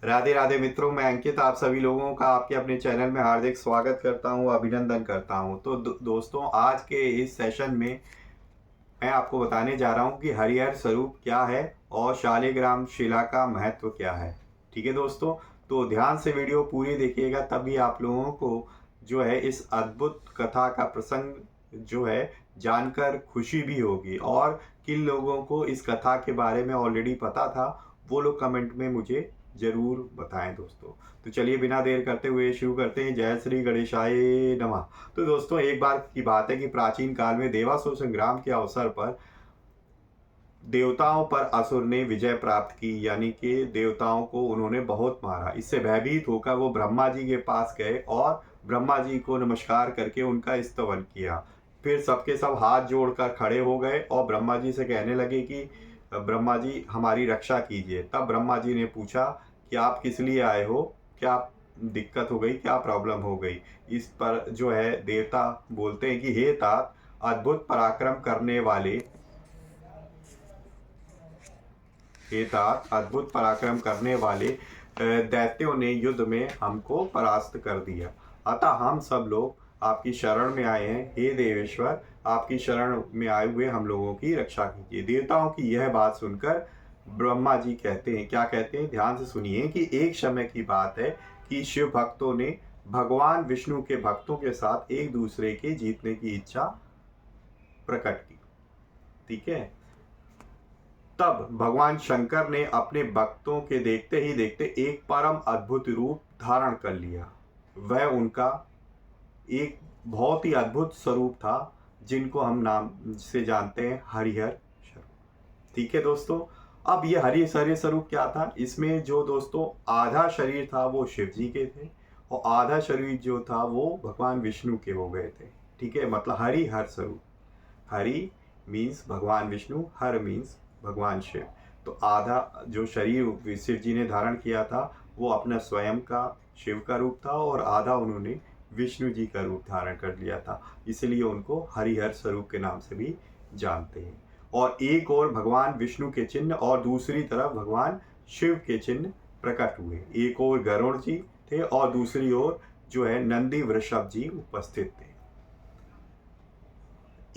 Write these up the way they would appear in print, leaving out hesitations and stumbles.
राधे राधे मित्रों, मैं अंकित आप सभी लोगों का आपके अपने चैनल में हार्दिक स्वागत करता हूं, अभिनंदन करता हूं। तो दोस्तों, आज के इस सेशन में मैं आपको बताने जा रहा हूं कि हरिहर स्वरूप क्या है और शालिग्राम शिला का महत्व क्या है। ठीक है दोस्तों, तो ध्यान से वीडियो पूरी देखिएगा, तभी आप लोगों को जो है इस अद्भुत कथा का प्रसंग जो है जानकर खुशी भी होगी। और किन लोगों को इस कथा के बारे में ऑलरेडी पता था, वो लोग कमेंट में मुझे जरूर बताएं दोस्तों। तो चलिए बिना देर करते हुए शुरू करते हैं। जय श्री गणेशाय नमः। तो दोस्तों, एक बार की बात है कि प्राचीन काल में देवासुर संग्राम के अवसर पर देवताओं पर असुर ने विजय प्राप्त की, यानी कि देवताओं को उन्होंने बहुत मारा। इससे भयभीत होकर वो ब्रह्मा जी के पास गए और ब्रह्मा जी को नमस्कार करके उनका स्तवन किया। फिर सबके सब हाथ जोड़कर खड़े हो गए और ब्रह्मा जी से कहने लगे कि ब्रह्मा जी हमारी रक्षा कीजिए। तब ब्रह्मा जी ने पूछा कि आप किस लिए आए हो, क्या दिक्कत हो गई, क्या प्रॉब्लम हो गई। इस पर जो है देवता बोलते हैं कि हे तात, अद्भुत पराक्रम करने वाले हे तात, अद्भुत पराक्रम करने वाले दैत्यों ने युद्ध में हमको परास्त कर दिया। अतः हम सब लोग आपकी शरण में आए हैं। हे देवेश्वर, आपकी शरण में आए हुए हम लोगों की रक्षा कीजिए। देवताओं की यह बात सुनकर ब्रह्मा जी कहते हैं, क्या कहते हैं, ध्यान से सुनिए कि एक समय की बात है कि शिव भक्तों ने भगवान विष्णु के भक्तों के साथ एक दूसरे के जीतने की इच्छा प्रकट की। ठीक है, तब भगवान शंकर ने अपने भक्तों के देखते ही देखते एक परम अद्भुत रूप धारण कर लिया। वह उनका एक बहुत ही अद्भुत स्वरूप था, जिनको हम नाम से जानते हैं हरिहर स्वरूप। ठीक है दोस्तों, अब ये हरिहर स्वरूप क्या था, इसमें जो दोस्तों आधा शरीर था वो शिव जी के थे और आधा शरीर जो था वो भगवान विष्णु के हो गए थे। ठीक है, मतलब हरिहर स्वरूप। हरि मीन्स भगवान विष्णु, हर मीन्स भगवान शिव। तो आधा जो शरीर शिव जी ने धारण किया था वो अपना स्वयं का शिव का रूप था और आधा उन्होंने विष्णु जी का रूप धारण कर लिया था। इसलिए उनको हरिहर स्वरूप के नाम से भी जानते हैं। और एक और भगवान विष्णु के चिन्ह और दूसरी तरफ भगवान शिव के चिन्ह प्रकट हुए। एक और गरुड़ जी थे और दूसरी ओर जो है नंदी वृषभ जी उपस्थित थे।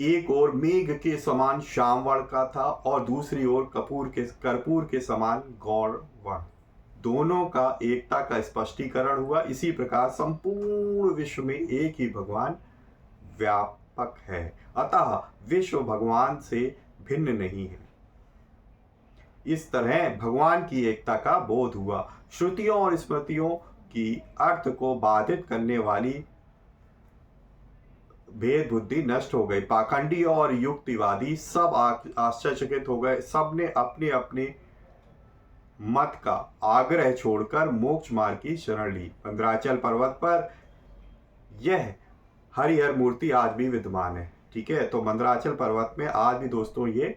एक ओर मेघ के समान श्यामवर्ण का था और दूसरी ओर कर्पूर के समान गौर वर्ण। दोनों का एकता का स्पष्टीकरण हुआ। इसी प्रकार संपूर्ण विश्व में एक ही भगवान व्यापक है, अतः विश्व भगवान से भिन्न नहीं है। इस तरह भगवान की एकता का बोध हुआ। श्रुतियों और स्मृतियों की अर्थ को बाधित करने वाली भेद बुद्धि नष्ट हो गई। पाखंडी और युक्तिवादी सब आश्चर्यचकित हो गए। सबने अपने अपने मत का आग्रह छोड़कर मोक्ष मार्ग की शरण ली। मंदराचल पर्वत पर यह हरिहर मूर्ति आज भी विद्यमान है। ठीक है, तो मंदराचल पर्वत में आज भी दोस्तों ये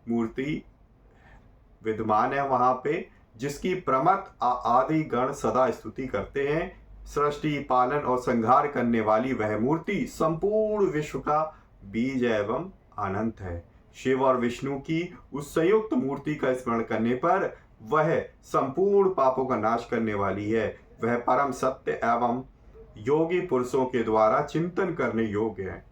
मूर्ति विद्यमान है वहां पे, जिसकी प्रमथ आदि गण सदा स्तुति करते हैं। सृष्टि पालन और संहार करने वाली वह मूर्ति संपूर्ण विश्व का बीज एवं अनंत है। शिव और विष्णु की उस संयुक्त मूर्ति का स्मरण करने पर वह संपूर्ण पापों का नाश करने वाली है। वह परम सत्य एवं योगी पुरुषों के द्वारा चिंतन करने योग्य है।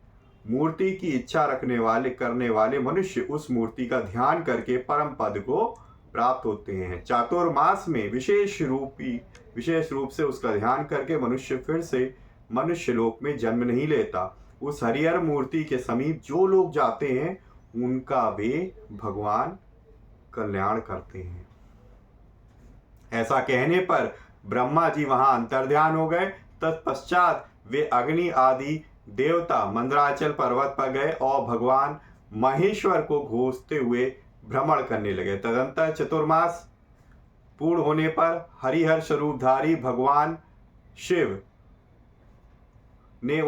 मूर्ति की इच्छा करने वाले मनुष्य उस मूर्ति का ध्यान करके परम पद को प्राप्त होते हैं। चातुर्मास में विशेष रूप से उसका ध्यान करके मनुष्य फिर से मनुष्य लोक में जन्म नहीं लेता। उस हरिहर मूर्ति के समीप जो लोग जाते हैं उनका वे भगवान कल्याण करते हैं। ऐसा कहने पर ब्रह्मा जी वहां अंतर्ध्यान हो गए। तत्पश्चात वे अग्नि आदि देवता मंदराचल पर्वत पर गए और भगवान महेश्वर को घोषते हुए भ्रमण करने लगे। तदंतर चतुर्मास पूर्ण होने पर हरिहर स्वरूपधारी भगवान शिव ने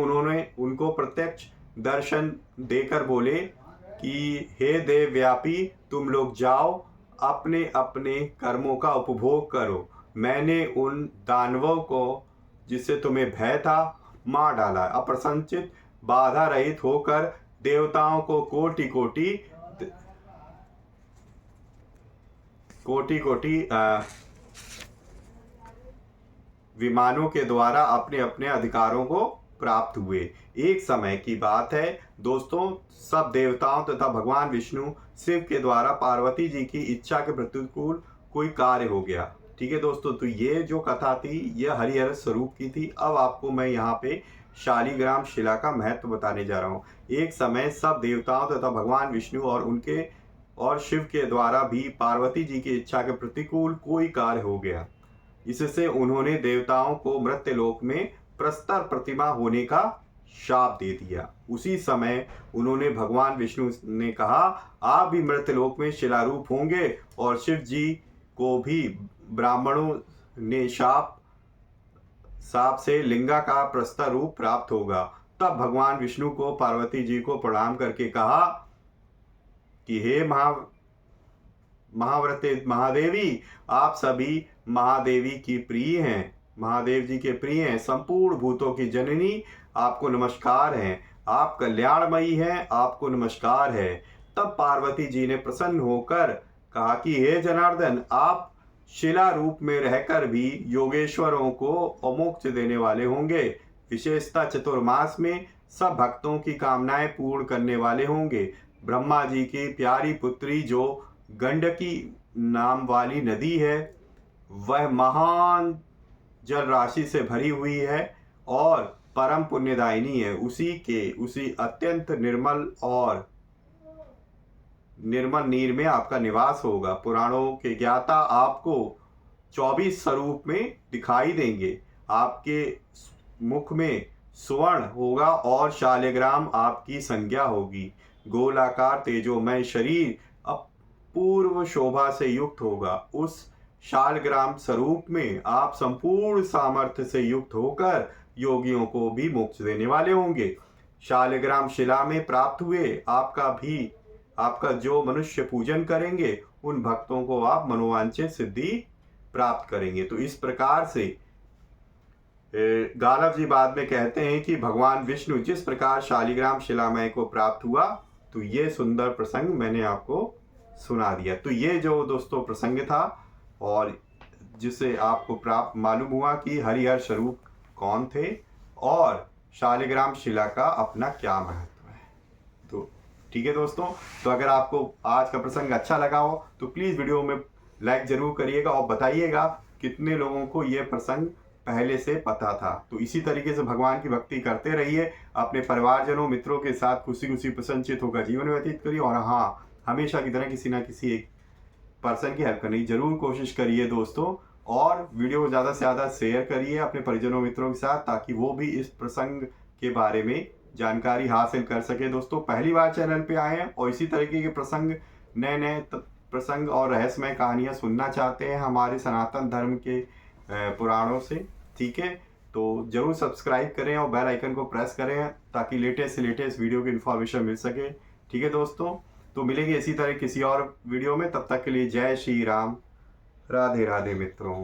उनको प्रत्यक्ष दर्शन देकर बोले कि हे देव व्यापी, तुम लोग जाओ, अपने अपने कर्मों का उपभोग करो। मैंने उन दानवों को जिससे तुम्हें भय था मार डाला। अप्रसन्नचित बाधा रहित होकर देवताओं को कोटि कोटि विमानों के द्वारा अपने अपने अधिकारों को प्राप्त हुए। एक समय की बात है दोस्तों, सब देवताओं तथा भगवान विष्णु शिव के द्वारा पार्वती जी की इच्छा के प्रतिकूल कोई कार्य हो गया। ठीक है दोस्तों, तो ये जो कथा थी ये हरिहर स्वरूप की थी। अब आपको मैं यहाँ पे शालिग्राम शिला का महत्व बताने जा रहा हूँ। एक समय सब देवताओं तथा भगवान विष्णु और उनके और शिव के द्वारा भी पार्वती जी की इच्छा के प्रतिकूल कोई कार्य हो गया। इससे उन्होंने देवताओं को मृत्यलोक में प्रस्तर प्रतिमा होने का शाप दे दिया। उसी समय उन्होंने भगवान विष्णु ने कहा, आप भी मृत्यलोक में शिलारूप होंगे और शिव जी को भी ब्राह्मणों ने शाप से लिंगाकार प्रस्तर रूप प्राप्त होगा। तब भगवान विष्णु को पार्वती जी को प्रणाम करके कहा कि हे महाव्रते महादेवी, आप सभी महादेवी की प्रिय हैं, महादेव जी के प्रिय हैं, संपूर्ण भूतों की जननी, आपको नमस्कार है, आप कल्याणमयी हैं, आपको नमस्कार है। तब पार्वती जी ने प्रसन्न होकर कहा कि हे जनार्दन, आप शिला रूप में रहकर भी योगेश्वरों को अमोक्ष देने वाले होंगे। विशेषतः चतुर्मास में सब भक्तों की कामनाएं पूर्ण करने वाले होंगे। ब्रह्मा जी की प्यारी पुत्री जो गंडकी नाम वाली नदी है, वह महान जल राशि से भरी हुई है और परम पुण्यदायिनी है। उसी अत्यंत निर्मल नीर में आपका निवास होगा। पुराणों के ज्ञाता आपको 24 स्वरूप में दिखाई देंगे। आपके मुख में स्वर्ण होगा और शालिग्राम आपकी संज्ञा होगी। गोलाकार तेजोमय शरीर अपूर्व शोभा से युक्त होगा। उस शालिग्राम स्वरूप में आप संपूर्ण सामर्थ्य से युक्त होकर योगियों को भी मोक्ष देने वाले होंगे। शालिग्राम शिला में प्राप्त हुए आपका जो मनुष्य पूजन करेंगे उन भक्तों को आप मनोवांछित सिद्धि प्राप्त करेंगे। तो इस प्रकार से गालव जी बाद में कहते हैं कि भगवान विष्णु जिस प्रकार शालिग्राम शिलामय को प्राप्त हुआ, तो ये सुंदर प्रसंग मैंने आपको सुना दिया। तो ये जो दोस्तों प्रसंग था और जिससे आपको प्राप्त मालूम हुआ कि हरिहर स्वरूप कौन थे और शालिग्राम शिला का अपना क्या महत्व है। तो ठीक है दोस्तों, तो अगर आपको आज का प्रसंग अच्छा लगा हो तो प्लीज़ वीडियो में लाइक ज़रूर करिएगा और बताइएगा कितने लोगों को ये प्रसंग पहले से पता था। तो इसी तरीके से भगवान की भक्ति करते रहिए, अपने परिवारजनों मित्रों के साथ खुशी खुशी प्रसन्नचित होकर जीवन व्यतीत करिए और हाँ, हमेशा की तरह किसी ना किसी एक पर्सन की हेल्प करने की जरूर कोशिश करिए दोस्तों। और वीडियो ज़्यादा से ज़्यादा शेयर करिए अपने परिजनों मित्रों के साथ, ताकि वो भी इस प्रसंग के बारे में जानकारी हासिल कर सके। दोस्तों पहली बार चैनल पे आए हैं और इसी तरीके के प्रसंग नए प्रसंग और रहस्यमय कहानियाँ सुनना चाहते हैं हमारे सनातन धर्म के पुराणों से, ठीक है, तो ज़रूर सब्सक्राइब करें और बेल आइकन को प्रेस करें ताकि लेटेस्ट से लेटेस्ट वीडियो की इन्फॉर्मेशन मिल सके। ठीक है दोस्तों, तो मिलेंगे इसी तरह किसी और वीडियो में। तब तक के लिए जय श्री राम, राधे राधे मित्रों।